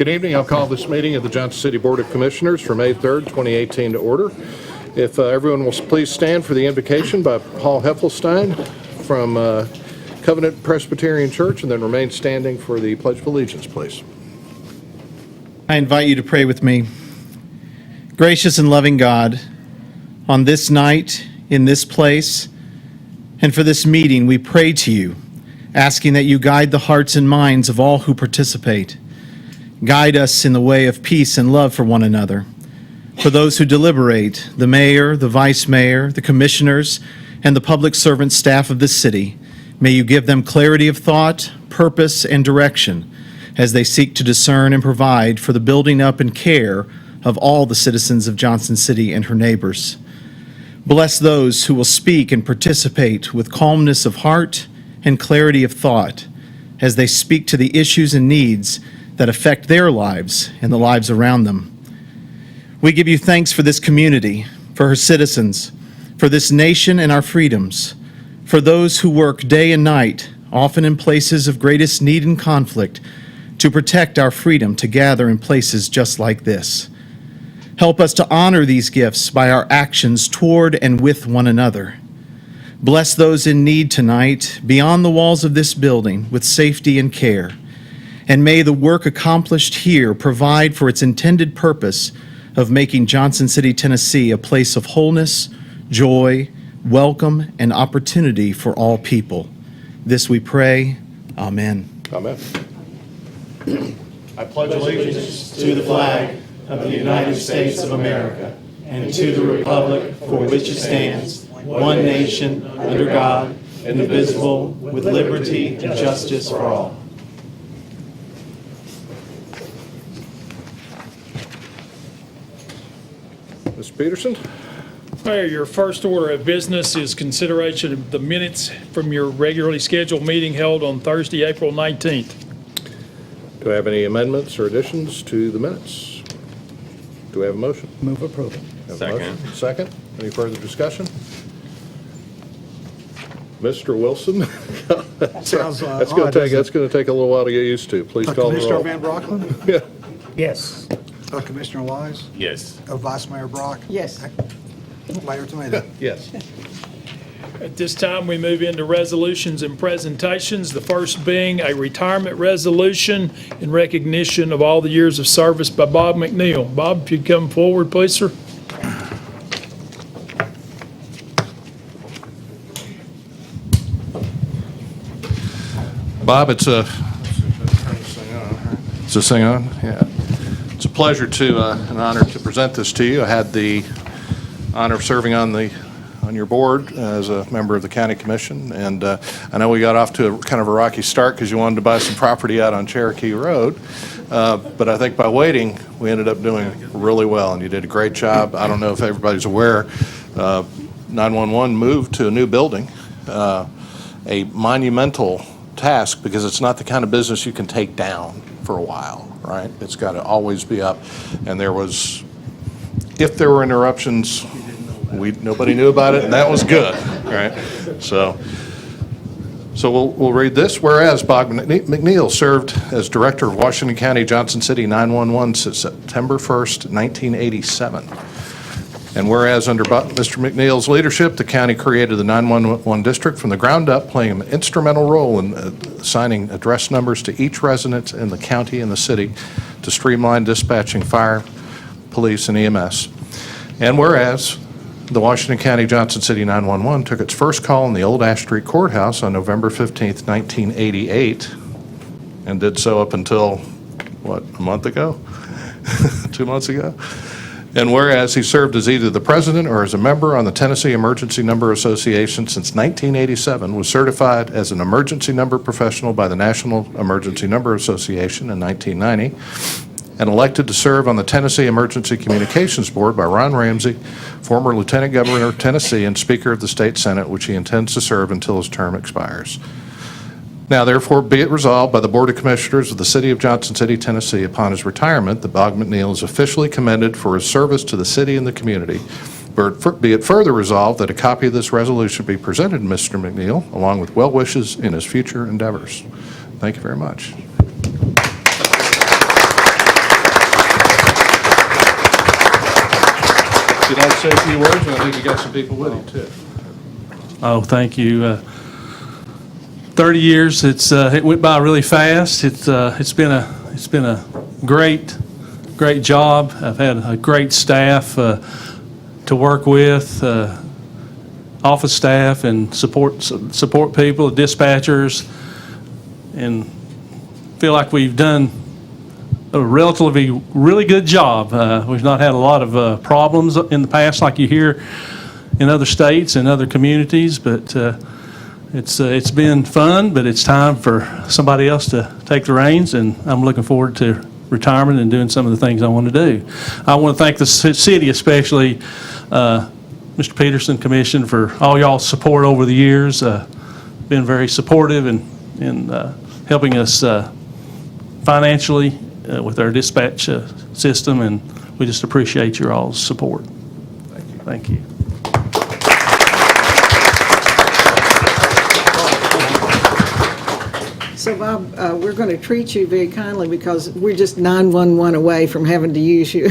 Good evening. I'll call this meeting of the Johnson City Board of Commissioners for May 3rd, 2018 to order. If everyone will please stand for the invocation by Paul Heffelstein from Covenant Presbyterian Church, and then remain standing for the Pledge of Allegiance, please. I invite you to pray with me. Gracious and loving God, on this night, in this place, and for this meeting, we pray to you, asking that you guide the hearts and minds of all who participate. Guide us in the way of peace and love for one another. For those who deliberate, the mayor, the vice mayor, the commissioners, and the public servant staff of this city, may you give them clarity of thought, purpose, and direction as they seek to discern and provide for the building up and care of all the citizens of Johnson City and her neighbors. Bless those who will speak and participate with calmness of heart and clarity of thought as they speak to the issues and needs that affect their lives and the lives around them. We give you thanks for this community, for her citizens, for this nation and our freedoms, for those who work day and night, often in places of greatest need and conflict, to protect our freedom to gather in places just like this. Help us to honor these gifts by our actions toward and with one another. Bless those in need tonight beyond the walls of this building with safety and care. And may the work accomplished here provide for its intended purpose of making Johnson City, Tennessee a place of wholeness, joy, welcome, and opportunity for all people. This we pray. Amen. Amen. I pledge allegiance to the flag of the United States of America and to the republic for which it stands, one nation, under God, indivisible, with liberty and justice for all. Mr. Peterson? Mayor, your first order of business is consideration of the minutes from your regularly scheduled meeting held on Thursday, April 19th. Do I have any amendments or additions to the minutes? Do we have a motion? Move approval. Second. Second. Any further discussion? Mr. Wilson? Sounds That's going to take a little while to get used to. Please call the Commissioner roll. Van Brockland? Yeah. Yes. Commissioner Wise? Yes. Vice Mayor Brock? Yes. Mayor Tomato? Yes. At this time, we move into resolutions and presentations, the first being a retirement resolution in recognition of all the years of service by Bob McNeil. Bob, if you'd come forward, please, sir. Bob, it's a thing on? Yeah. It's a pleasure an honor to present this to you. I had the honor of serving on your board as a member of the county commission, and I know we got off to kind of a rocky start because you wanted to buy some property out on Cherokee Road, but I think by waiting we ended up doing really well, and you did a great job. I don't know if everybody's aware, 911 moved to a new building, a monumental task because it's not the kind of business you can take down for a while, right? It's got to always be up, and if there were interruptions, nobody knew about it, and that was good, right? So we'll read this. Whereas Bob McNeil served as Director of Washington County Johnson City 911 since September 1st, 1987. And whereas under Mr. McNeil's leadership, the county created the 911 district from the ground up, playing an instrumental role in assigning address numbers to each resident in the county and the city to streamline dispatching fire, police, and EMS. And whereas the Washington County Johnson City 911 took its first call in the old Ash Street Courthouse on November 15th, 1988, and did so up until, a month ago? 2 months ago? And whereas he served as either the president or as a member on the Tennessee Emergency Number Association since 1987, was certified as an emergency number professional by the National Emergency Number Association in 1990, and elected to serve on the Tennessee Emergency Communications Board by Ron Ramsey, former Lieutenant Governor of Tennessee and Speaker of the State Senate, which he intends to serve until his term expires. Now, therefore, be it resolved by the Board of Commissioners of the City of Johnson City, Tennessee, upon his retirement, that Bob McNeil is officially commended for his service to the city and the community. Be it further resolved that a copy of this resolution be presented to Mr. McNeil, along with well wishes in his future endeavors. Thank you very much. you'd like to say a few words, and I think you got some people with you, too. Oh, thank you. 30 years, it went by really fast. It's been a great job. I've had a great staff to work with, office staff and support people, dispatchers, and feel like we've done a relatively really good job. We've not had a lot of problems in the past like you hear in other states and other communities, but it's been fun, but it's time for somebody else to take the reins, and I'm looking forward to retirement and doing some of the things I want to do. I want to thank the city, especially Mr. Peterson, Commission, for all y'all's support over the years. Been very supportive in helping us financially with our dispatch system, and we just appreciate your all's support. Thank you. So, Bob, we're going to treat you very kindly because we're just 911 away from having to use you.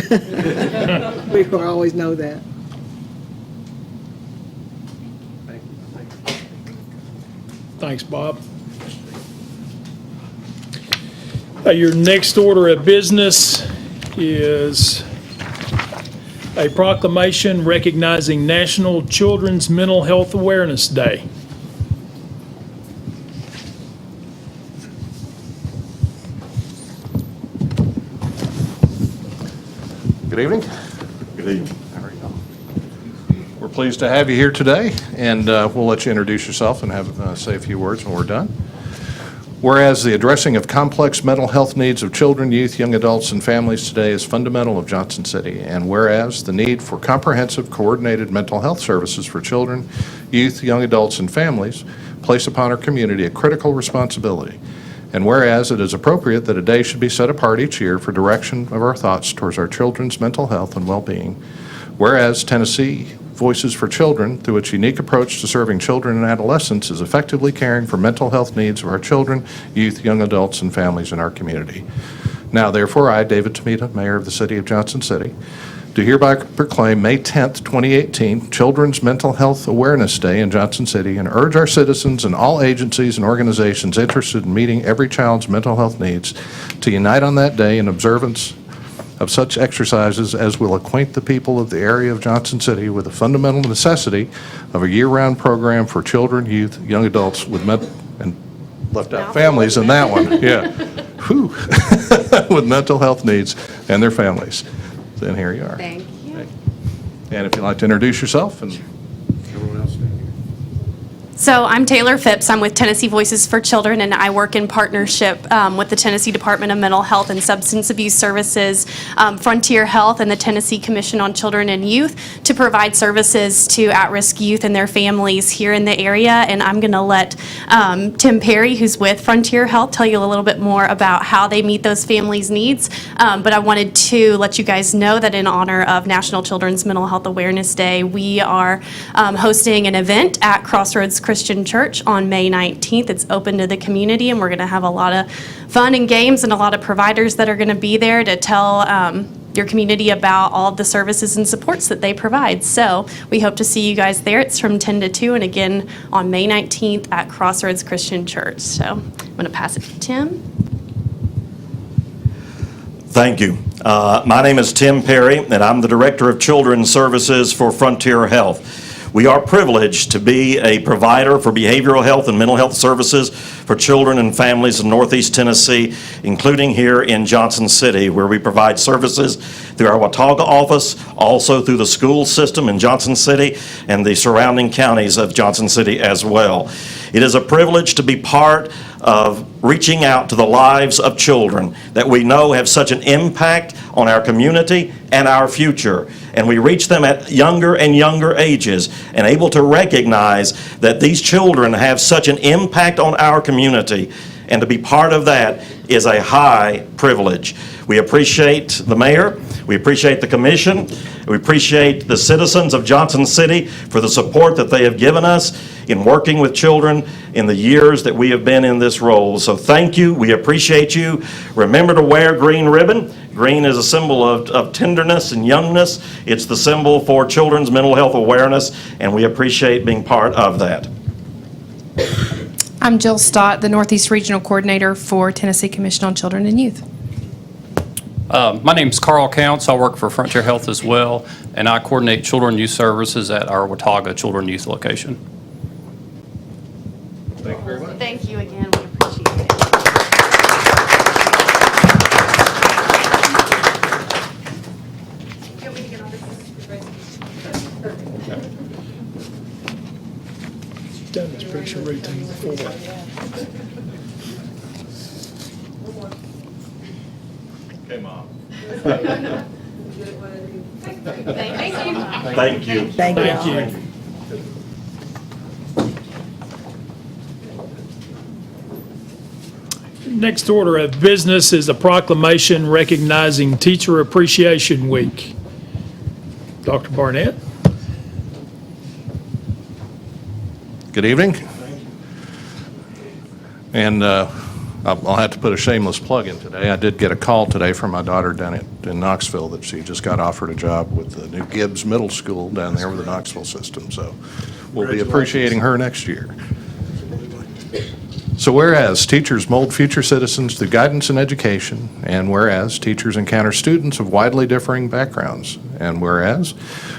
We will always know that. Thanks, Bob. Your next order of business is a proclamation recognizing National Children's Mental Health Awareness Day. Good evening. Good evening. How are you? We're pleased to have you here today, and we'll let you introduce yourself and have say a few words when we're done. Whereas the addressing of complex mental health needs of children, youth, young adults, and families today is fundamental of Johnson City, and whereas the need for comprehensive, coordinated mental health services for children, youth, young adults, and families place upon our community a critical responsibility, and whereas it is appropriate that a day should be set apart each year for direction of our thoughts towards our children's mental health and well-being, whereas Tennessee Voices for Children, through its unique approach to serving children and adolescents, is effectively caring for mental health needs of our children, youth, young adults, and families in our community. Now, therefore, I, David Tomita, Mayor of the City of Johnson City, do hereby proclaim May 10th, 2018, Children's Mental Health Awareness Day in Johnson City, and urge our citizens and all agencies and organizations interested in meeting every child's mental health needs to unite on that day in observance of such exercises as will acquaint the people of the area of Johnson City with the fundamental necessity of a year-round program for children, youth, young adults with and left out families in that one, yeah, whew, with mental health needs and their families. Then here you are. Thank you. And if you'd like to introduce yourself and everyone else. So I'm Taylor Phipps. I'm with Tennessee Voices for Children, and I work in partnership with the Tennessee Department of Mental Health and Substance Abuse Services, Frontier Health, and the Tennessee Commission on Children and Youth to provide services to at-risk youth and their families here in the area. And I'm going to let Tim Perry, who's with Frontier Health, tell you a little bit more about how they meet those families' needs. But I wanted to let you guys know that in honor of National Children's Mental Health Awareness Day, we are hosting an event at Crossroads Christian Church on May 19th. It's open to the community, and we're going to have a lot of fun and games and a lot of providers that are going to be there to tell your community about all of the services and supports that they provide. So we hope to see you guys there. It's from 10 to 2, and again on May 19th at Crossroads Christian Church. So I'm going to pass it to Tim. Thank you. My name is Tim Perry, and I'm the Director of Children's Services for Frontier Health. We are privileged to be a provider for behavioral health and mental health services for children and families in Northeast Tennessee, including here in Johnson City, where we provide services through our Watauga office, also through the school system in Johnson City and the surrounding counties of Johnson City as well. It is a privilege to be part of reaching out to the lives of children that we know have such an impact on our community and our future. And we reach them at younger and younger ages and able to recognize that these children have such an impact on our community. And to be part of that is a high privilege. We appreciate the mayor We appreciate the commission. We appreciate the citizens of Johnson City for the support that they have given us in working with children in the years that we have been in this role. So thank you. We appreciate you. Remember to wear green ribbon. Green is a symbol of tenderness and youngness. It's the symbol for children's mental health awareness, and we appreciate being part of that. I'm Jill Stott, the Northeast Regional Coordinator for Tennessee Commission on Children and Youth. My name's Carl Counts. I work for Frontier Health as well, and I coordinate children and youth services at our Watauga Children and Youth location. Thank you very much. Thank you again, we appreciate it. You want me to get all this? Done this picture routine before. Okay, Mom. Thank you. Thank you. Thank you. Next order of business is a proclamation recognizing Teacher Appreciation Week. Dr. Barnett? Good evening. And I'll have to put a shameless plug in today. I did get a call today from my daughter down in Knoxville that she just got offered a job with the new Gibbs Middle School down there with the Knoxville system. So we'll be appreciating her next year. So whereas teachers mold future citizens through guidance and education, and whereas teachers encounter students of widely differing backgrounds, and whereas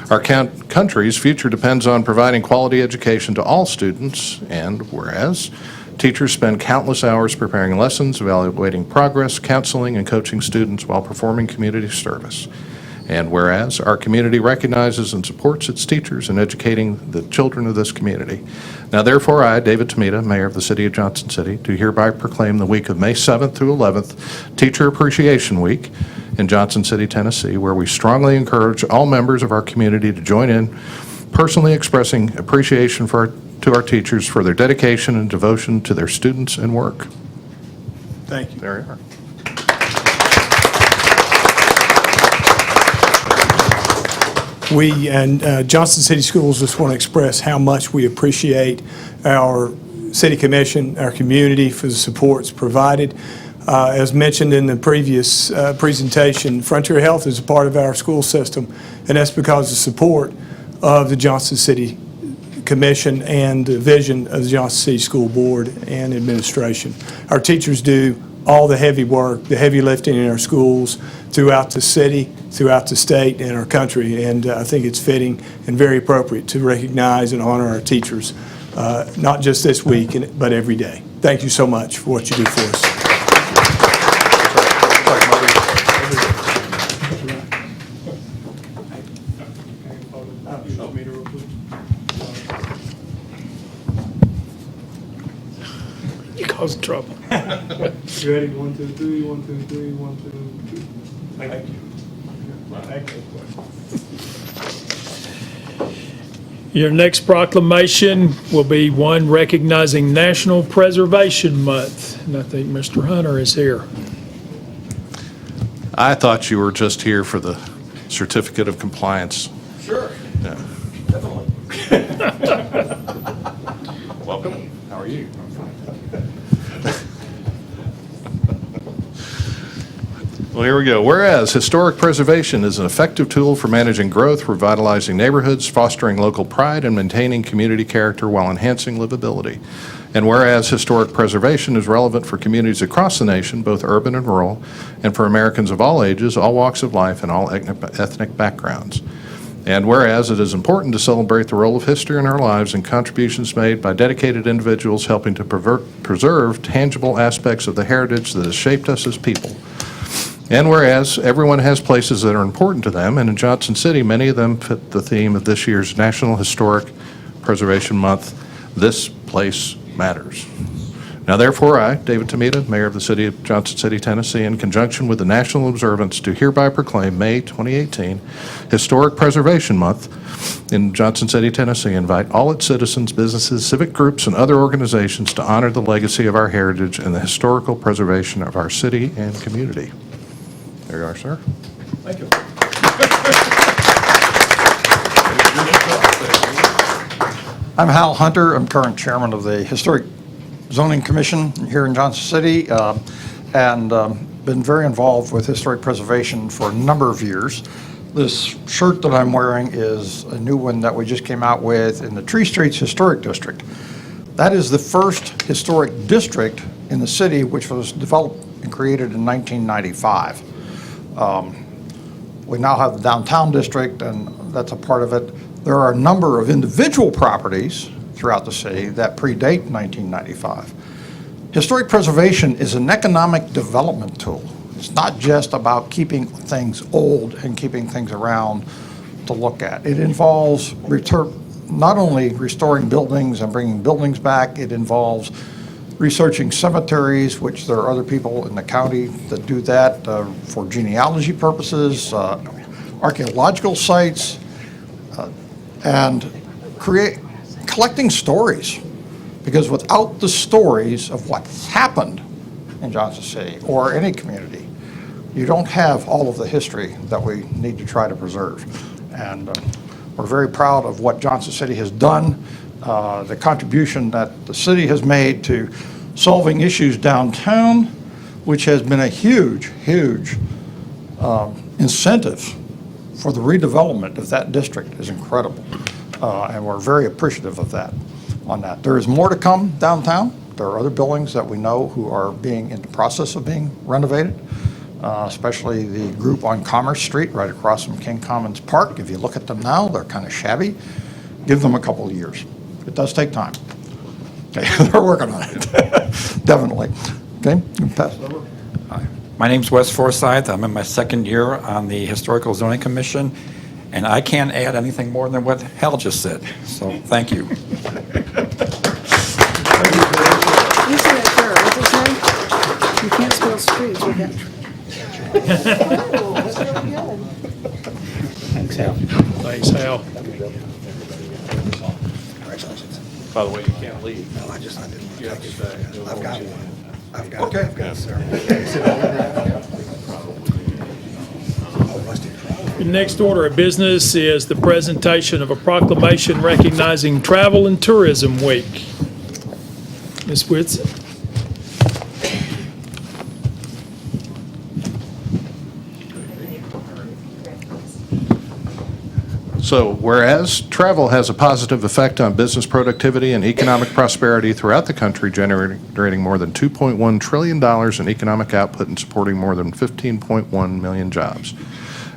our country's future depends on providing quality education to all students, and whereas teachers spend countless hours preparing lessons, evaluating progress, counseling, and coaching students while performing community service. And whereas our community recognizes and supports its teachers in educating the children of this community. Now therefore I, David Tomita, Mayor of the City of Johnson City, do hereby proclaim the week of May 7th through 11th Teacher Appreciation Week in Johnson City, Tennessee, where we strongly encourage all members of our community to join in, personally expressing appreciation to our teachers for their dedication and devotion to their students and work. Thank you. There you are. We and Johnson City Schools just want to express how much we appreciate our City Commission, our community for the supports provided. As mentioned in the previous presentation, Frontier Health is a part of our school system, and that's because of the support of the Johnson City Commission and the vision of the Johnson City School Board and administration. Our teachers do all the heavy work, the heavy lifting in our schools throughout the city, throughout the state, and our country. And I think it's fitting and very appropriate to recognize and honor our teachers, not just this week, but every day. Thank you so much for what you do for us. You caused trouble. You ready? 1, 2, 3, 1, 2, 3, 1, 2, 3. Thank you. Your next proclamation will be one recognizing National Preservation Month, and I think Mr. Hunter is here. I thought you were just here for the certificate of compliance. Sure, Yeah. definitely. Welcome. How are you? Well, here we go. Whereas historic preservation is an effective tool for managing growth, revitalizing neighborhoods, fostering local pride, and maintaining community character while enhancing livability. And whereas historic preservation is relevant for communities across the nation, both urban and rural, and for Americans of all ages, all walks of life, and all ethnic backgrounds. And whereas it is important to celebrate the role of history in our lives and contributions made by dedicated individuals helping to preserve tangible aspects of the heritage that has shaped us as people. And whereas everyone has places that are important to them, and in Johnson City, many of them fit the theme of this year's National Historic Preservation Month, this place matters. Now therefore, I, David Tomita, Mayor of the City of Johnson City, Tennessee, in conjunction with the national observance, do hereby proclaim May 2018 Historic Preservation Month in Johnson City, Tennessee, invite all its citizens, businesses, civic groups, and other organizations to honor the legacy of our heritage and the historical preservation of our city and community. There you are, sir. Thank you. I'm Hal Hunter. I'm current chairman of the Historic Zoning Commission here in Johnson City, and been very involved with historic preservation for a number of years. This shirt that I'm wearing is a new one that we just came out with in the Tree Streets Historic District. That is the first historic district in the city which was developed and created in 1995. We now have the downtown district, and that's a part of it. There are a number of individual properties throughout the city that predate 1995. Historic preservation is an economic development tool. It's not just about keeping things old and keeping things around to look at. It involves not only restoring buildings and bringing buildings back, it involves researching cemeteries, which there are other people in the county that do that for genealogy purposes, archaeological sites, and collecting stories. Because without the stories of what happened in Johnson City or any community, you don't have all of the history that we need to try to preserve. And we're very proud of what Johnson City has done, the contribution that the city has made to solving issues downtown, which has been a huge, huge incentive for the redevelopment of that district is incredible. And we're very appreciative of that on that. There is more to come downtown. There are other buildings that we know who are in the process of being renovated, especially the group on Commerce Street right across from King Commons Park. If you look at them now, they're kind of shabby. Give them a couple of years. It does take time. Okay, they're working on it, definitely. Okay, you can pass it over. Hi, my name's Wes Forsyth. I'm in my second year on the Historical Zoning Commission, and I can't add anything more than what Hal just said, so thank you. You said it, sir. What'd you say? You can't spell streets without. Thanks, Hal. Thanks, Hal. By the way, you can't leave. No, I didn't. You have to stay. I've got one. I've got it, sir. The next order of business is the presentation of a proclamation recognizing Travel and Tourism Week. Ms. Whitson. So, whereas travel has a positive effect on business productivity and economic prosperity throughout the country, generating more than $2.1 trillion in economic output and supporting more than 15.1 million jobs.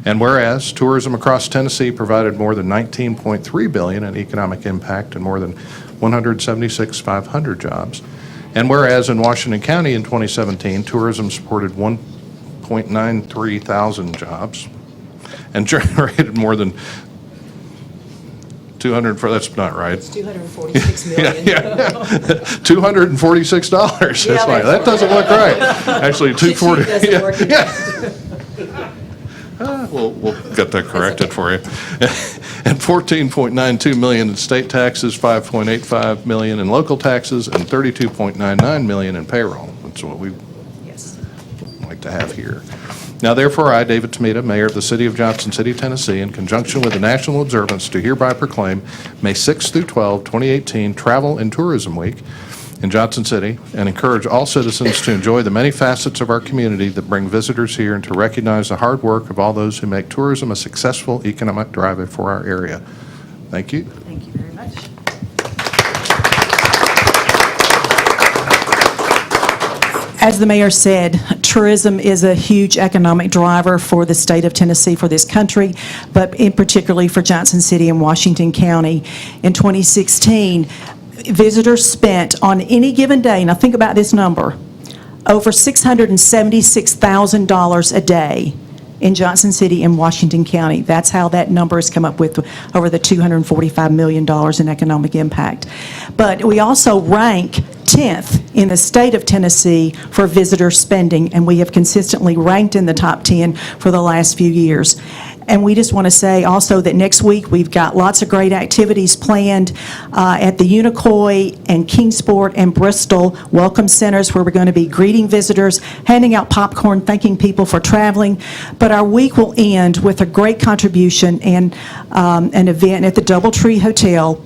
And whereas tourism across Tennessee provided more than $19.3 billion in economic impact and more than 176,500 jobs. And whereas in Washington County in 2017, tourism supported 1.93 thousand jobs and generated more than 200, that's not right. It's $246 million. $246. That's right. That doesn't look right. Actually, 240. Doesn't work. We'll get that corrected for you. And $14.92 million in state taxes, $5.85 million in local taxes, and $32.99 million in payroll. That's what we like to have here. Now therefore, I, David Tomita, Mayor of the City of Johnson City, Tennessee, in conjunction with the national observance, do hereby proclaim May 6 through 12, 2018, Travel and Tourism Week in Johnson City, and encourage all citizens to enjoy the many facets of our community that bring visitors here and to recognize the hard work of all those who make tourism a successful economic driver for our area. Thank you. Thank you very much. As the mayor said, tourism is a huge economic driver for the state of Tennessee, for this country, but in particularly for Johnson City and Washington County. In 2016, visitors spent on any given day, now think about this number, over $676,000 a day in Johnson City and Washington County. That's how that number has come up with over the $245 million in economic impact. But we also rank 10th in the state of Tennessee for visitor spending, and we have consistently ranked in the top 10 for the last few years. And we just want to say also that next week we've got lots of great activities planned at the Unicoi and Kingsport and Bristol Welcome Centers, where we're going to be greeting visitors, handing out popcorn, thanking people for traveling. But our week will end with a great contribution and an event at the Doubletree Hotel,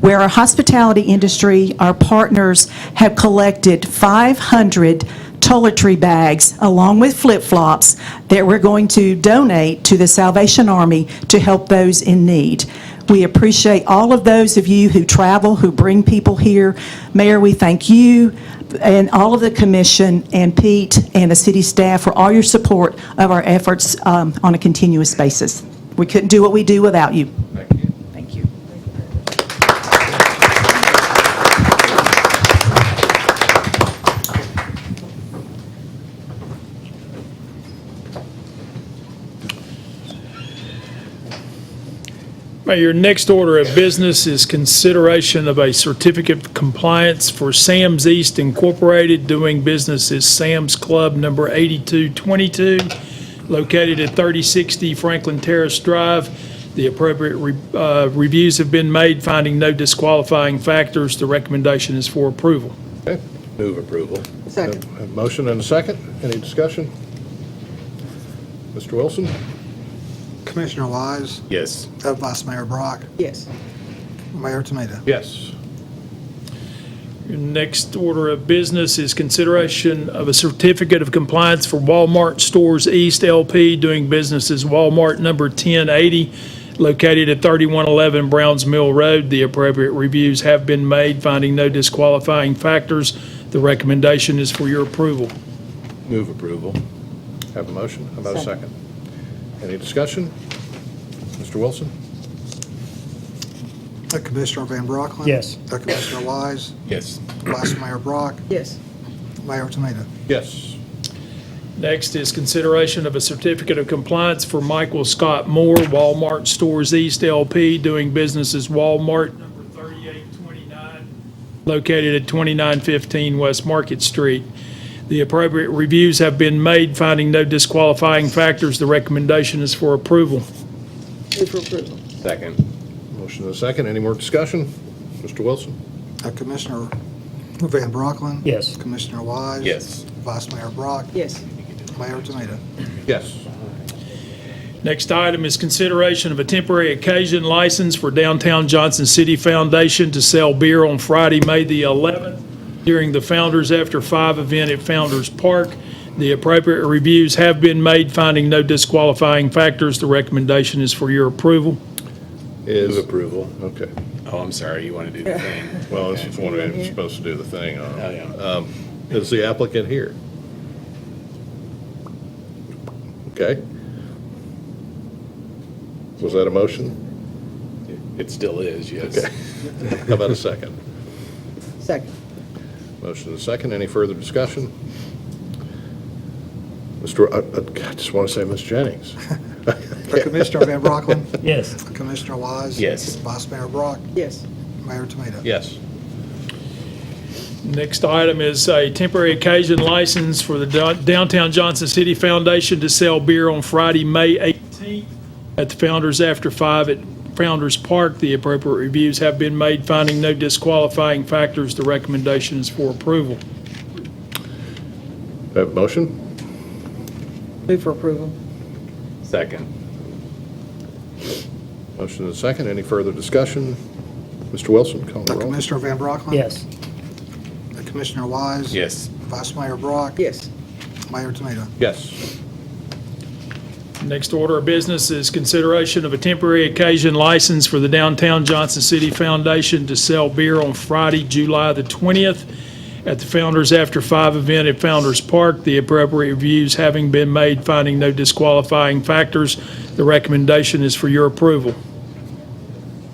where our hospitality industry, our partners, have collected 500 toiletry bags along with flip-flops that we're going to donate to the Salvation Army to help those in need. We appreciate all of those of you who travel, who bring people here. Mayor, we thank you and all of the commission and Pete and the city staff for all your support of our efforts on a continuous basis. We couldn't do what we do without you. Thank you. Thank you. Your next order of business is consideration of a certificate of compliance for Sam's East Incorporated, doing business as Sam's Club number 8222, located at 3060 Franklin Terrace Drive. The appropriate reviews have been made, finding no disqualifying factors. The recommendation is for approval. Okay. Move approval. Second. Have a motion and a second. Any discussion? Mr. Wilson? Commissioner Wise, Yes. Vice Mayor Brock, Yes. Mayor Tomita. Yes. Your next order of business is consideration of a certificate of compliance for Walmart Stores East LP, doing business as Walmart number 1080, located at 3111 Browns Mill Road. The appropriate reviews have been made, finding no disqualifying factors. The recommendation is for your approval. Move approval. Have a motion. How about a second? Any discussion? Mr. Wilson? Commissioner Van Brocklin. Yes. Commissioner Wise, Yes. Vice Mayor Brock, Yes. Mayor Tomita. Yes. Next is consideration of a certificate of compliance for Michael Scott Moore, Walmart Stores East LP, doing business as Walmart number 3829, located at 2915 West Market Street. The appropriate reviews have been made, finding no disqualifying factors. The recommendation is for approval. Move for approval. Second. Motion and a second. Any more discussion? Mr. Wilson? Commissioner Van Brocklin. Yes. Commissioner Wise. Yes. Vice Mayor Brock, Yes. Mayor Tomita. Yes. Next item is consideration of a temporary occasion license for Downtown Johnson City Foundation to sell beer on Friday, May the 11th, during the Founders After 5 event at Founders Park. The appropriate reviews have been made, finding no disqualifying factors. The recommendation is for your approval. Is approval. Okay. Oh, I'm sorry, you want to do the thing? Well, this is one we're supposed to do the thing on. Oh, yeah. Is the applicant here? Okay. Was that a motion? It still is, yes. Okay. How about a second? Second. Motion and a second. Any further discussion? I just want to say Ms. Jennings. Commissioner Van Brocklin, Yes. Commissioner Wise. Yes. Vice Mayor Brock, Yes. Mayor Tomita. Yes. Next item is a temporary occasion license for the Downtown Johnson City Foundation to sell beer on Friday, May 18th at the Founders After 5 at Founders Park. The appropriate reviews have been made, finding no disqualifying factors. The recommendation is for approval. Do I have a motion? Move for approval. Second. Motion and a second. Any further discussion? Mr. Wilson, call the roll. Commissioner Van Brocklin. Yes. Commissioner Wise. Yes. Vice Mayor Brock, Yes. Mayor Tomita. Yes. Next order of business is consideration of a temporary occasion license for the Downtown Johnson City Foundation to sell beer on Friday, July the 20th at the Founders After 5 event at Founders Park. The appropriate reviews having been made, finding no disqualifying factors. The recommendation is for your approval.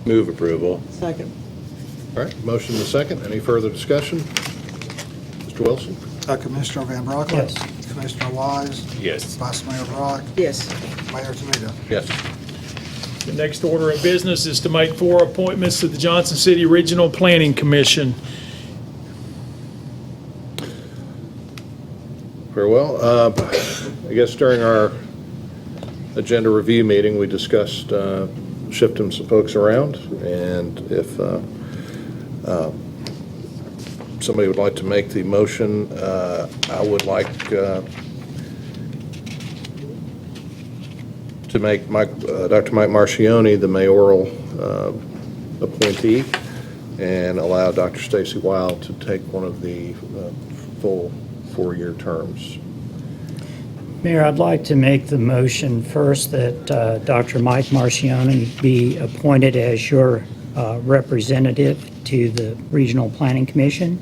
Move approval. Second. All right, motion and a second. Any further discussion? Mr. Wilson? Commissioner Van Brocklin. Yes. Commissioner Wise, Yes. Vice Mayor Brock, Yes. Mayor Tomita. Yes. The next order of business is to make 4 appointments to the Johnson City Regional Planning Commission. Very well. I guess during our agenda review meeting, we discussed shifting some folks around, and if somebody would like to make the motion, I would like to make Dr. Mike Marcioni the mayoral appointee and allow Dr. Stacy Wild to take one of the full 4-year terms. Mayor, I'd like to make the motion first that Dr. Mike Marcioni be appointed as your representative to the Regional Planning Commission.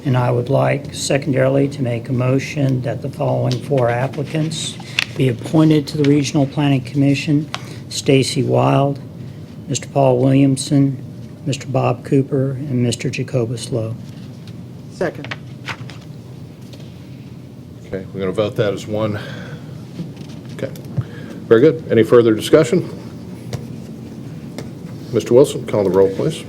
And I would like secondarily to make a motion that the following 4 applicants be appointed to the Regional Planning Commission: Stacy Wild, Mr. Paul Williamson, Mr. Bob Cooper, and Mr. Jacobus Lowe. Second. Okay, we're going to vote that as one. Okay, very good. Any further discussion? Mr. Wilson, call the roll, please.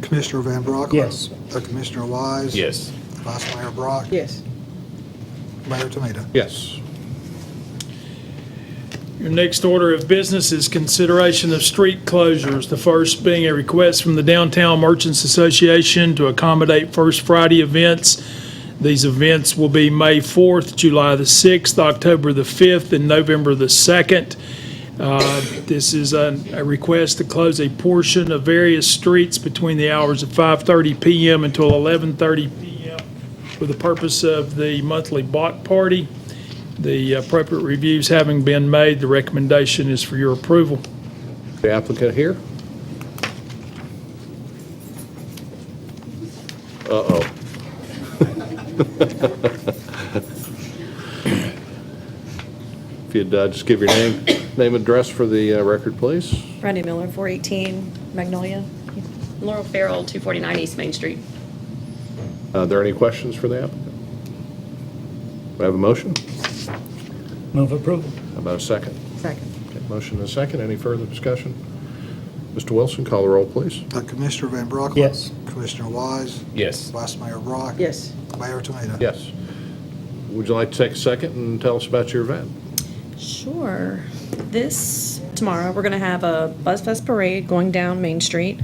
Commissioner Van Brocklin? Yes. Commissioner Wise? Yes. Vice Mayor Brock? Yes. Mayor Tomita? Yes. Your next order of business is consideration of street closures. The first being a request from the Downtown Merchants Association to accommodate First Friday events. These events will be May 4th, July the 6th, October the 5th, and November the 2nd. This is a request to close a portion of various streets between the hours of 5:30 p.m. until 11:30 p.m. for the purpose of the monthly block party. The appropriate reviews having been made, the recommendation is for your approval. The applicant here? Uh-oh. If you'd just give your name and address for the record, please. Brandy Miller, 418 Magnolia. Laurel Farrell, 249 East Main Street. Are there any questions for the applicant? Do I have a motion? Move approval. How about a second? Second. Okay, motion and a second. Any further discussion? Mr. Wilson, call the roll, please. Commissioner Van Brocklin? Yes. Commissioner Wise? Yes. Vice Mayor Brock? Yes. Mayor Tomita? Yes. Would you like to take a second and tell us about your event? Sure. Tomorrow, we're going to have a BuzzFest parade going down Main Street.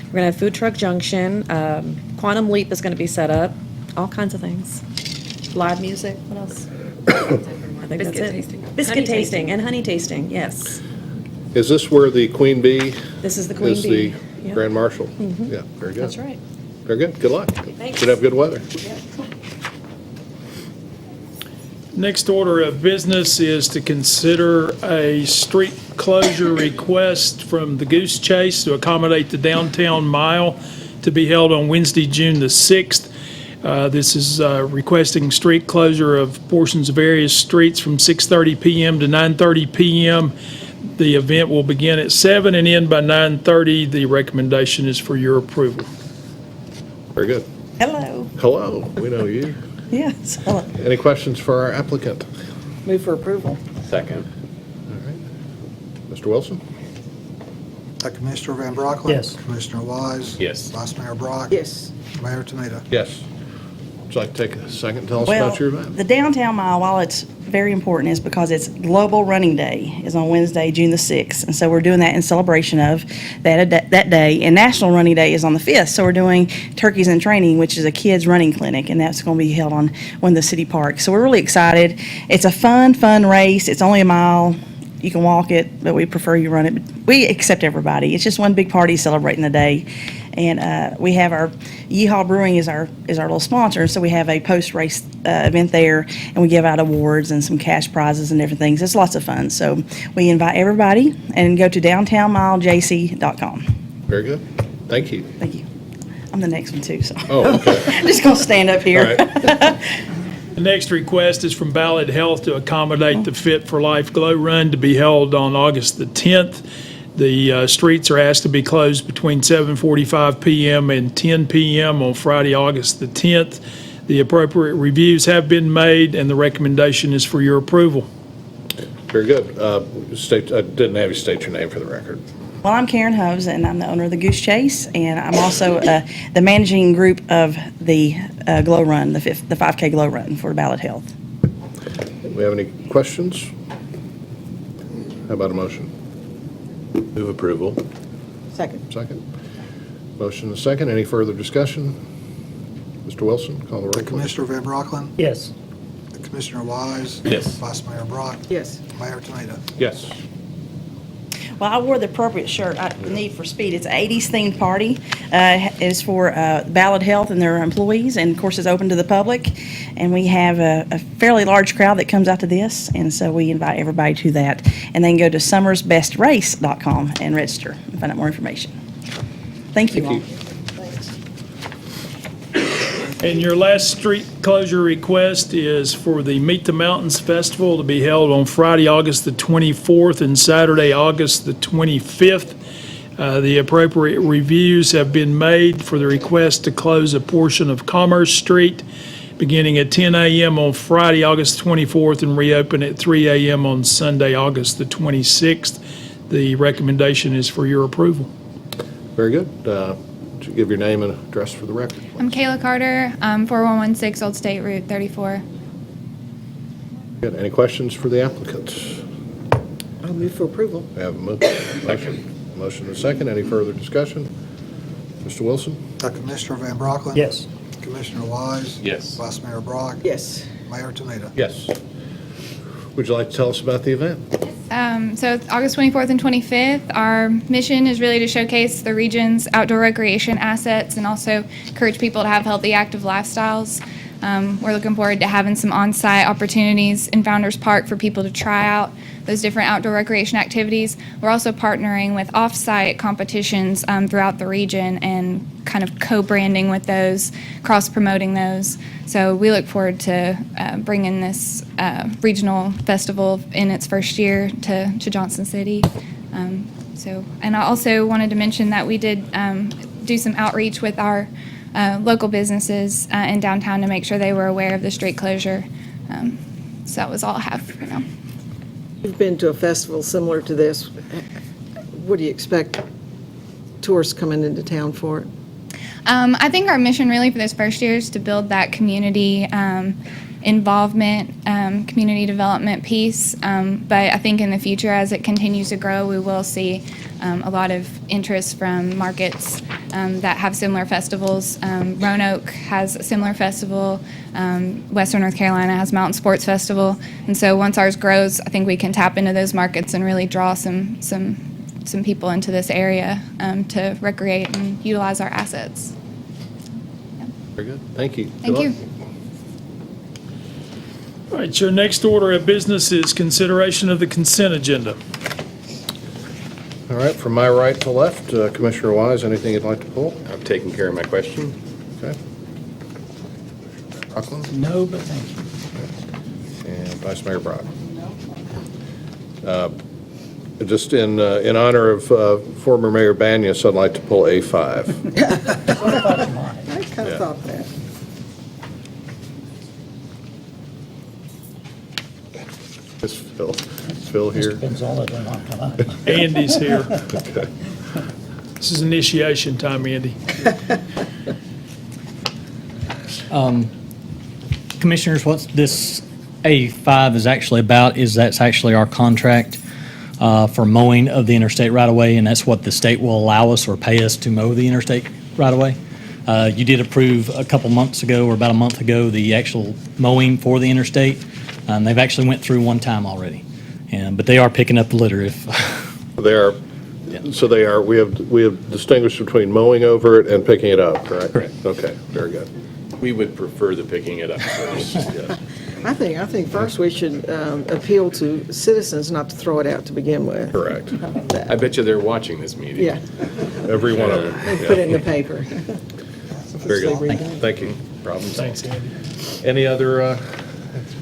We're going to have Food Truck Junction. Quantum Leap is going to be set up. All kinds of things. Live music. What else? I think Biscuit that's it. tasting. Biscuit Honey tasting tasting. and honey tasting, yes. Is this where the Queen Bee This is the Queen is Bee. the Yep. Grand Marshal? Mhm. Yeah, very good. That's right. Very good. Good luck. Thanks. Should have good weather. Next order of business is to consider a street closure request from the Goose Chase to accommodate the downtown mile to be held on Wednesday, June the 6th. This is requesting street closure of portions of various streets from 6:30 p.m. to 9:30 p.m. The event will begin at 7 and end by 9:30. The recommendation is for your approval. Very good. Hello. Hello, we know you. Yes. Any questions for our applicant? Move for approval. Second. Mr. Wilson? Commissioner Van Brocklin? Yes. Commissioner Wise? Yes. Vice Mayor Brock? Yes. Mayor Tomita? Yes. Would you like to take a second and tell us Well, about your event? the downtown mile, while it's very important, is because it's Global Running Day is on Wednesday, June the 6th. And so we're doing that in celebration of that day. And National Running Day is on the 5th. So we're doing Turkeys in Training, which is a kids running clinic, and that's going to be held on one of the city parks. So we're really excited. It's a fun race. It's only a mile. You can walk it, but we prefer you run it. But we accept everybody. It's just one big party celebrating the day. And we have our Yeehaw Brewing is our little sponsor, so we have a post-race event there, and we give out awards and some cash prizes and everything. So it's lots of fun. So we invite everybody, and go to downtownmilejc.com. Very good. Thank you. Thank you. I'm the next one too, so Oh, okay. I'm just going to stand up here. All right. The next request is from Ballad Health to accommodate the Fit for Life Glow Run to be held on August the 10th. The streets are asked to be closed between 7:45 p.m. and 10 p.m. on Friday, August the 10th. The appropriate reviews have been made, and the recommendation is for your approval. Very good. I didn't have you state your name for the record. Well, I'm Karen Hoves, and I'm the owner of the Goose Chase, and I'm also the managing group of the Glow Run, the 5K Glow Run for Ballad Health. Do we have any questions? How about a motion? Move approval. Second. Second. Motion and a second. Any further discussion? Mr. Wilson, call the roll, please. Commissioner Van Brocklin? Yes. Commissioner Wise? Yes. Vice Mayor Brock? Yes. Mayor Tomita? Yes. Well, I wore the appropriate shirt, the Need for Speed. It's an 80s themed party. It's for Ballad Health and their employees, and of course it's open to the public. And we have a fairly large crowd that comes out to this, and so we invite everybody to that. And then go to summersbestrace.com and register and find out more information. Thank you all. And your last street closure request is for the Meet the Mountains Festival to be held on Friday, August the 24th and Saturday, August the 25th. The appropriate reviews have been made for the request to close a portion of Commerce Street beginning at 10 a.m. on Friday, August 24th, and reopen at 3 a.m. on Sunday, August the 26th. The recommendation is for your approval. Very good. Would you give your name and address for the record? I'm Kayla Carter, 4116 Old State Route 34. Good. Any questions for the applicants? I'll move for approval. We have a motion and a second. Any further discussion? Mr. Wilson? Commissioner Van Brocklin? Yes. Commissioner Wise? Yes. Vice Mayor Brock? Yes. Mayor Tomita? Yes. Would you like to tell us about the event? So it's August 24th and 25th. Our mission is really to showcase the region's outdoor recreation assets and also encourage people to have healthy, active lifestyles. We're looking forward to having some on-site opportunities in Founders Park for people to try out those different outdoor recreation activities. We're also partnering with off-site competitions throughout the region and kind of co-branding with those, cross-promoting those. So we look forward to bringing this regional festival in its first year to Johnson City. And I also wanted to mention that we did do some outreach with our local businesses in downtown to make sure they were aware of the street closure. So that was all I have for now. You've been to a festival similar to this. What do you expect tourists coming into town for it? I think our mission really for this first year is to build that community involvement, community development piece. But I think in the future, as it continues to grow, we will see a lot of interest from markets that have similar festivals. Roanoke has a similar festival. Western North Carolina has Mountain Sports Festival. And so once ours grows, I think we can tap into those markets and really draw some people into this area to recreate and utilize our assets. Very good. Thank you. Thank you. All right, your next order of business is consideration of the consent agenda. All right, from my right to left, Commissioner Wise, anything you'd like to pull? I've taken care of my question. Okay. Rockland? No, but thank you. And Vice Mayor Brock? Just in honor of former Mayor Banyas, I'd like to pull A5. I kind of thought that. Is Phil here? Mr. Gonzalez will not come up. Andy's here. Okay. This is initiation time, Andy. Commissioners, what this A5 is actually about is that's actually our contract for mowing of the interstate right-of-way, and that's what the state will allow us or pay us to mow the interstate right-of-way. You did approve a couple months ago, or about a month ago, the actual mowing for the interstate. They've actually went through one time already, but they are picking up the litter. If They are. Yeah. So they are. We have distinguished between mowing over it and picking it up, correct? Correct. Okay. Very good. We would prefer the picking it up first. Yes. I think first we should appeal to citizens not to throw it out to begin with. Correct. How about that? I bet you they're watching this meeting. Yeah, Every one of them. they put it in the paper. Very good. They redone. Thank you. Problem solved. Thanks, Andy.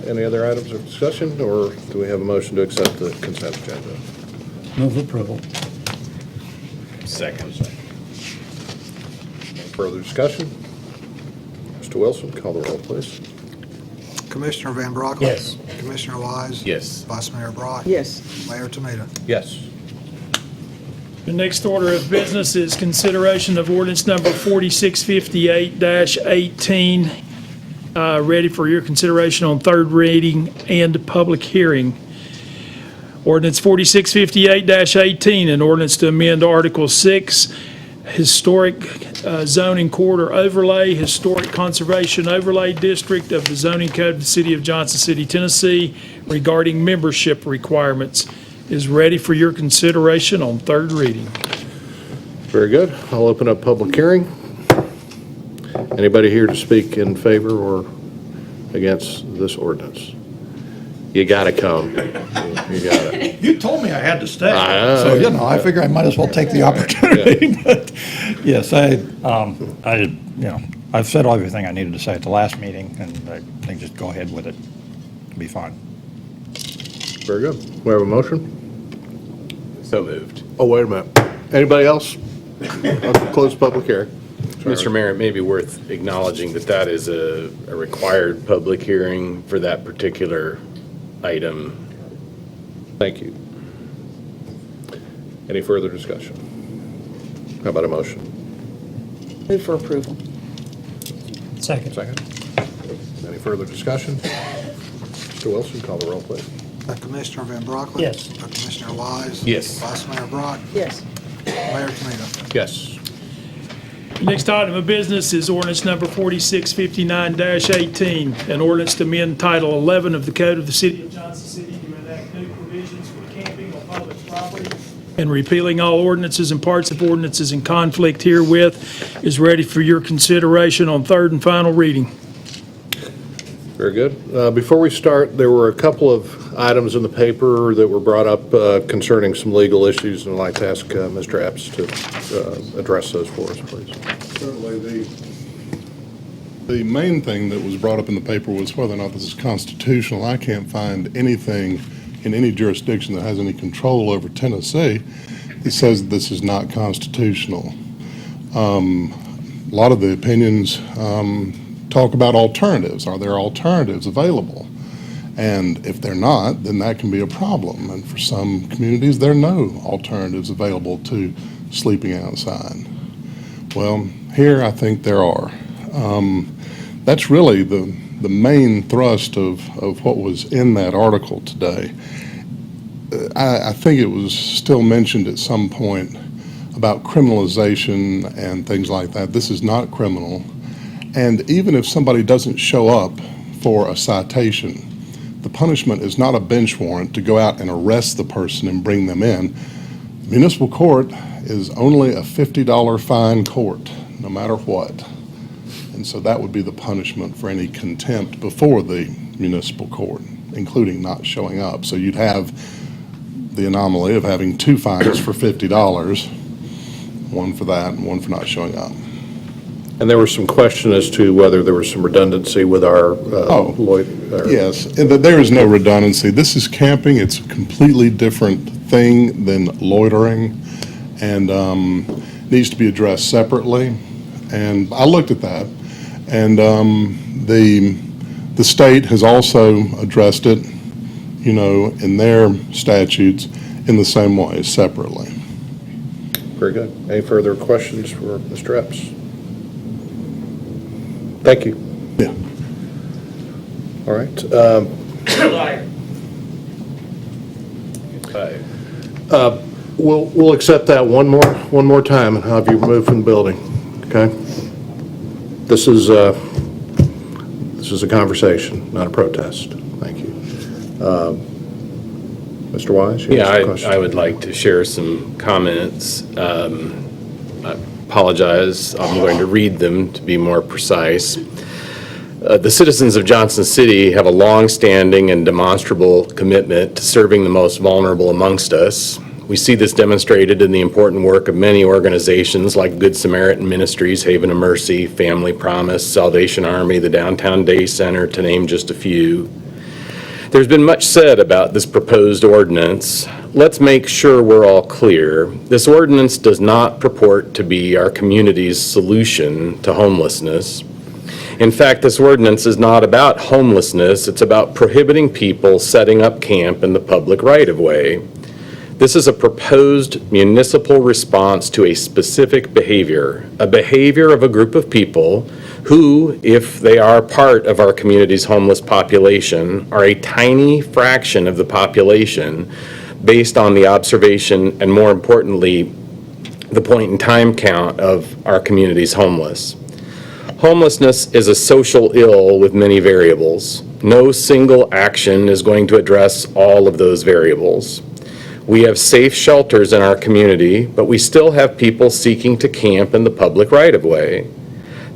Any other items of discussion, or do we have a motion to accept the consent agenda? Move approval. Second. Further discussion? Mr. Wilson, call the roll, please. Commissioner Van Brocklin? Yes. Commissioner Wise? Yes. Vice Mayor Brock? Yes. Mayor Tomita? Yes. The next order of business is consideration of ordinance number 4658-18, ready for your consideration on third reading and public hearing. Ordinance 4658-18, an ordinance to amend Article 6, Historic Zoning Corridor Overlay, Historic Conservation Overlay District of the Zoning Code of the City of Johnson City, Tennessee, regarding membership requirements. is ready for your consideration on third reading. Very good. I'll open up public hearing. Anybody here to speak in favor or against this ordinance? You gotta come. You gotta. You told me I had to stay. I know. So, I figure I might as well take the opportunity. But yes, I've said everything I needed to say at the last meeting, and I think just go ahead with it. It'll be fine. Very good. We have a motion? So moved. Oh, wait a minute. Anybody else? I'll close public hearing. Mr. Mayor, it may be worth acknowledging that that is a required public hearing for that particular item. Thank you. Any further discussion? How about a motion? Move for approval. Second. Second. Any further discussion? Mr. Wilson, call the roll, please. Commissioner Van Brocklin? Yes. Commissioner Wise? Yes. Vice Mayor Brock? Yes. Mayor Tomato? Yes. The next item of business is ordinance number 4659-18, an ordinance to amend Title 11 of the Code of the City of Johnson City to enact new provisions for camping on public property and repealing all ordinances and parts of ordinances in conflict herewith, is ready for your consideration on third and final reading. Very good. Before we start, there were a couple of items in the paper that were brought up concerning some legal issues, and I'd like to ask Mr. Epps to address those for us, please. Certainly. The main thing that was brought up in the paper was whether or not this is constitutional. I can't find anything in any jurisdiction that has any control over Tennessee that says this is not constitutional. A lot of the opinions talk about alternatives. Are there alternatives available? And if they're not, then that can be a problem. And for some communities, there are no alternatives available to sleeping outside. Well, here I think there are. That's really the main thrust of what was in that article today. I think it was still mentioned at some point about criminalization and things like that. This is not criminal. And even if somebody doesn't show up for a citation, the punishment is not a bench warrant to go out and arrest the person and bring them in. Municipal court is only a $50 fine court, no matter what. And so that would be the punishment for any contempt before the municipal court, including not showing up. So you'd have the anomaly of having two fines for $50, one for that and one for not showing up. And there was some question as to whether there was some redundancy with our Yes, and there is no redundancy. This is camping. It's a completely different thing than loitering, and needs to be addressed separately. And I looked at that, and the state has also addressed it, in their statutes in the same way, separately. Very good. Any further questions for Mr. Epps? Thank you. Yeah. All right. We'll accept that one more time and have you move from the building. Okay. This is a conversation, not a protest. Thank you. Mr. Wise? You have some questions? I would like to share some comments. I apologize. I'm going to read them to be more precise. The citizens of Johnson City have a long-standing and demonstrable commitment to serving the most vulnerable amongst us. We see this demonstrated in the important work of many organizations like Good Samaritan Ministries, Haven of Mercy, Family Promise, Salvation Army, the Downtown Day Center, to name just a few. There's been much said about this proposed ordinance. Let's make sure we're all clear. This ordinance does not purport to be our community's solution to homelessness. In fact, this ordinance is not about homelessness. It's about prohibiting people setting up camp in the public right-of-way. This is a proposed municipal response to a specific behavior, a behavior of a group of people who, if they are part of our community's homeless population, are a tiny fraction of the population based on the observation and, more importantly, the point in time count of our community's homeless. Homelessness is a social ill with many variables. No single action is going to address all of those variables. We have safe shelters in our community, but we still have people seeking to camp in the public right-of-way.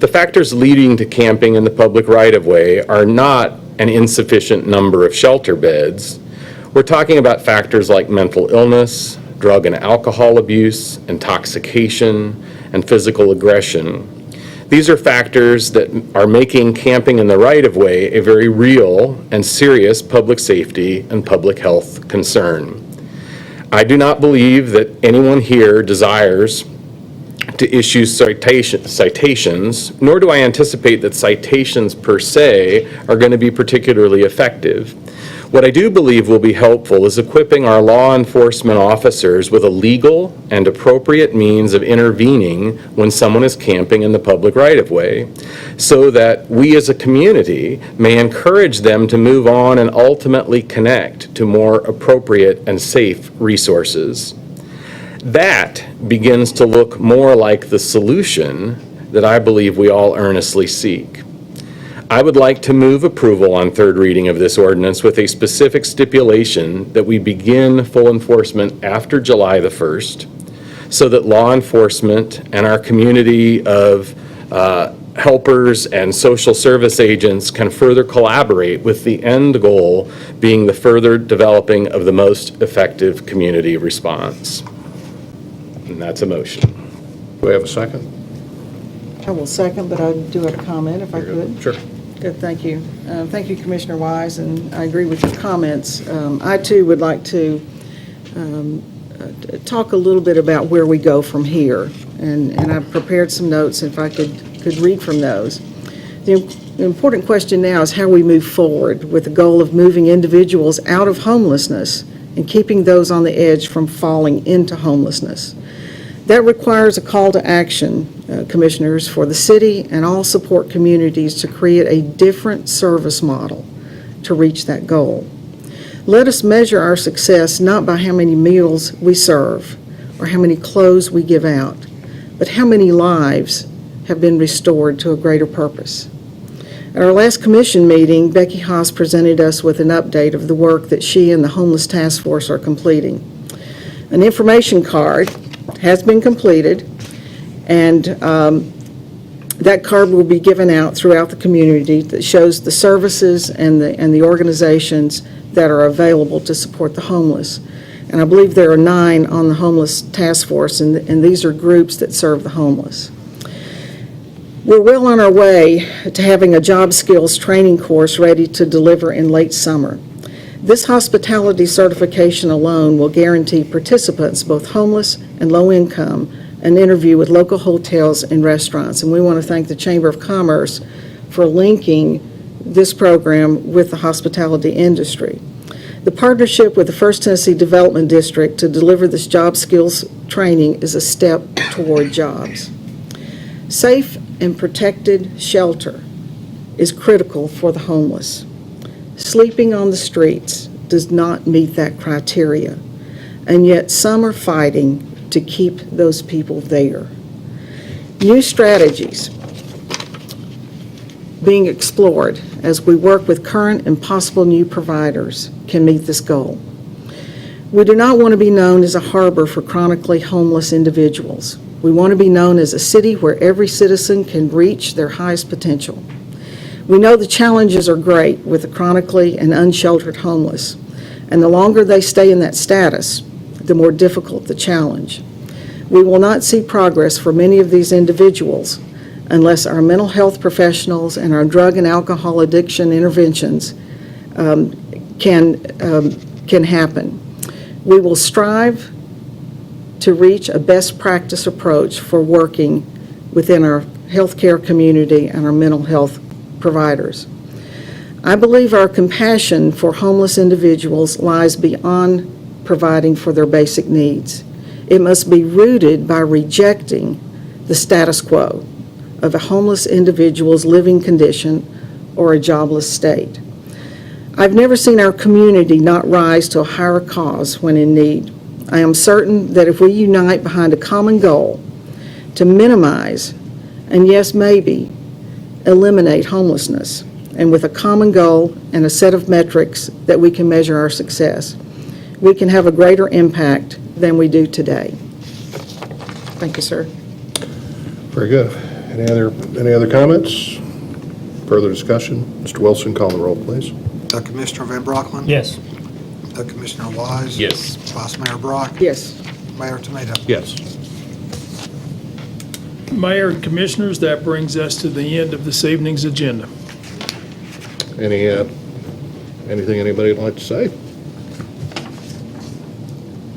The factors leading to camping in the public right-of-way are not an insufficient number of shelter beds. We're talking about factors like mental illness, drug and alcohol abuse, intoxication, and physical aggression. These are factors that are making camping in the right-of-way a very real and serious public safety and public health concern. I do not believe that anyone here desires to issue citations, nor do I anticipate that citations per se are going to be particularly effective. What I do believe will be helpful is equipping our law enforcement officers with a legal and appropriate means of intervening when someone is camping in the public right-of-way, so that we as a community may encourage them to move on and ultimately connect to more appropriate and safe resources. That begins to look more like the solution that I believe we all earnestly seek. I would like to move approval on third reading of this ordinance with a specific stipulation that we begin full enforcement after July the 1st, so that law enforcement and our community of helpers and social service agents can further collaborate, with the end goal being the further developing of the most effective community response. And that's a motion. Do we have a second? I will second, but I do have a comment if I could. Sure. Good, thank you. Thank you, Commissioner Wise, and I agree with your comments. I too would like to talk a little bit about where we go from here, and I've prepared some notes if I could read from those. The important question now is how we move forward with the goal of moving individuals out of homelessness and keeping those on the edge from falling into homelessness. That requires a call to action, Commissioners, for the city and all support communities to create a different service model to reach that goal. Let us measure our success not by how many meals we serve or how many clothes we give out, but how many lives have been restored to a greater purpose. At our last commission meeting, Becky Haas presented us with an update of the work that she and the Homeless Task Force are completing. An information card has been completed, and that card will be given out throughout the community that shows the services and the organizations that are available to support the homeless. And I believe there are 9 on the Homeless Task Force, and these are groups that serve the homeless. We're well on our way to having a job skills training course ready to deliver in late summer. This hospitality certification alone will guarantee participants, both homeless and low income, an interview with local hotels and restaurants. And we want to thank the Chamber of Commerce for linking this program with the hospitality industry. The partnership with the First Tennessee Development District to deliver this job skills training is a step toward jobs. Safe and protected shelter is critical for the homeless. Sleeping on the streets does not meet that criteria, and yet some are fighting to keep those people there. New strategies being explored as we work with current and possible new providers can meet this goal. We do not want to be known as a harbor for chronically homeless individuals. We want to be known as a city where every citizen can reach their highest potential. We know the challenges are great with the chronically and unsheltered homeless, and the longer they stay in that status, the more difficult the challenge. We will not see progress for many of these individuals unless our mental health professionals and our drug and alcohol addiction interventions can happen. We will strive to reach a best practice approach for working within our healthcare community and our mental health providers. I believe our compassion for homeless individuals lies beyond providing for their basic needs. It must be rooted by rejecting the status quo of a homeless individual's living condition or a jobless state. I've never seen our community not rise to a higher cause when in need. I am certain that if we unite behind a common goal to minimize, and yes, maybe, eliminate homelessness, and with a common goal and a set of metrics that we can measure our success, we can have a greater impact than we do today. Thank you, sir. Very good. Any other comments? Further discussion? Mr. Wilson, call the roll, please. Commissioner Van Brocklin? Yes. Commissioner Wise? Yes. Vice Mayor Brock? Yes. Mayor Tomato? Yes. Mayor and Commissioners, that brings us to the end of this evening's agenda. Anything anybody would like to say?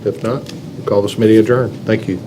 If not, we'll call this meeting adjourned. Thank you.